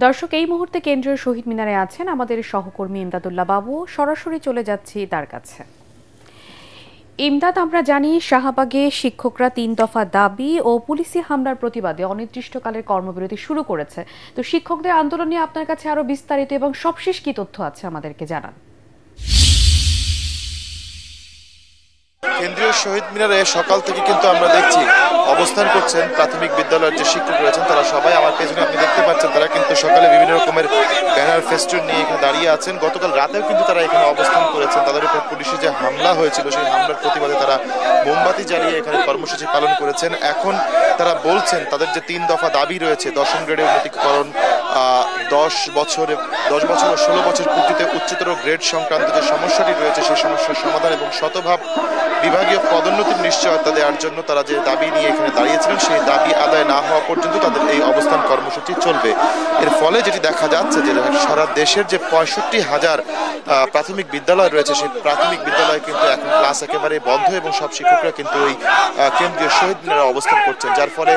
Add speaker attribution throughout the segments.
Speaker 1: দর্শক, এই মুহূর্তে কেন্দ্রীয় শহীদ মিনারে আছেন আমাদের সহকর্মী ইমদাদুল্লাহ বাবু। সরাসরি চলে যাচ্ছি তার কাছে। ইমদাদ, আমরা জানি শাহবাগে শিক্ষকরা ৩ দফা দাবি ও পুলিশি হামলার প্রতিবাদে অনির্দিষ্টকালের কর্মবিরতি শুরু করেছে। তো শিক্ষকদের আন্দোলন নিয়ে আপনার কাছে আরো বিস্তারিত এবং সবশেষ কি তথ্য আছে আমাদেরকে জানান।
Speaker 2: কেন্দ্রীয় শহীদ মিনারে সকাল থেকে কিন্তু আমরা দেখছি অবস্থান করছেন প্রাথমিক বিদ্যালয়ের যে শিক্ষক রয়েছেন তারা সবাই। আমার পেছনে আপনি দেখতে পাচ্ছেন তারা কিন্তু সকালে বিভিন্ন রকমের ব্যানার ফেস্টুন নিয়ে এখানে দাঁড়িয়ে আছেন। গতকাল রাতেও কিন্তু তারা এখানে অবস্থান করেছেন। তাদের উপর পুলিশের যে হামলা হয়েছিল সেই হামলার প্রতিবাদে তারা মোমবাতি জ্বালিয়ে এখানে কর্মসূচি পালন করেছেন। এখন তারা বলছেন তাদের যে 3 দফা দাবি রয়েছে, 10ম গ্রেডের উন্নতিকরণ, 10 বছর ও 16 বছর পূর্তিতে উচ্চতর গ্রেড সংক্রান্ত যে সমস্যাটি রয়েছে সেই সমস্যার সমাধান এবং শতভাগ বিভাগীয় পদোন্নতির নিশ্চয়তা দেওয়ার জন্য তারা যে দাবি নিয়ে এখানে দাঁড়িয়েছিলেন সেই দাবি আদায় না হওয়া পর্যন্ত তাদের এই অবস্থান কর্মসূচি চলবে। এর ফলে যেটি দেখা যাচ্ছে যে সারা দেশের যে 65,000 প্রাথমিক বিদ্যালয় রয়েছে সেই প্রাথমিক বিদ্যালয় কিন্তু এখন ক্লাস একেবারে বন্ধ এবং সব শিক্ষকরা কিন্তু ওই কেন্দ্রীয় শহীদ মিনারে অবস্থান করছেন, যার ফলে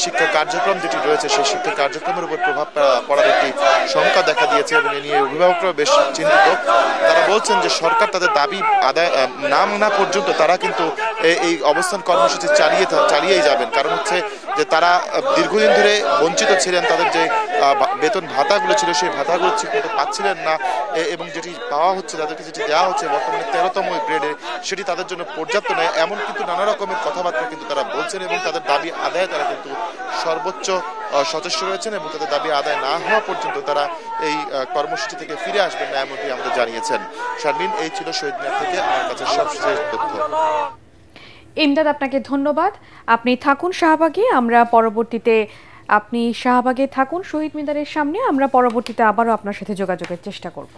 Speaker 2: শিক্ষা কার্যক্রম যেটি রয়েছে সেই শিক্ষা কার্যক্রমের উপর প্রভাব পড়ার একটি শঙ্কা দেখা দিয়েছে এবং এ নিয়ে অভিভাবকরা বেশ চিন্তিত। তারা বলছেন যে সরকার তাদের দাবি আদায় না মানা পর্যন্ত তারা কিন্তু এই অবস্থান কর্মসূচি চালিয়েই যাবেন। কারণ হচ্ছে যে তারা দীর্ঘদিন ধরে বঞ্চিত ছিলেন, তাদের যে বেতন ভাতাগুলো ছিল সেই ভাতাগুলো ঠিকমতো পাচ্ছিলেন না এবং যেটি পাওয়া হচ্ছে তাদেরকে যেটি দেওয়া হচ্ছে বর্তমানে 13তম গ্রেডে সেটি তাদের জন্য পর্যাপ্ত নয়, এমন কিন্তু নানা রকমের কথাবার্তা কিন্তু তারা বলছেন এবং তাদের দাবি আদায়ে তারা কিন্তু সর্বোচ্চ সচেষ্ট রয়েছেন এবং তাদের দাবি আদায় না হওয়া পর্যন্ত তারা এই কর্মসূচি থেকে ফিরে আসবেন না, এমনটি আমাদের জানিয়েছেন। শারমিন, এই ছিল শহীদ মিনার থেকে আমার কাছে সবশেষ তথ্য।
Speaker 1: ইমদাদ, আপনাকে ধন্যবাদ। আপনি থাকুন শাহবাগে, আপনি শাহবাগে থাকুন শহীদ মিনারের সামনে। আমরা পরবর্তীতে আবারও আপনার সাথে যোগাযোগের চেষ্টা করব।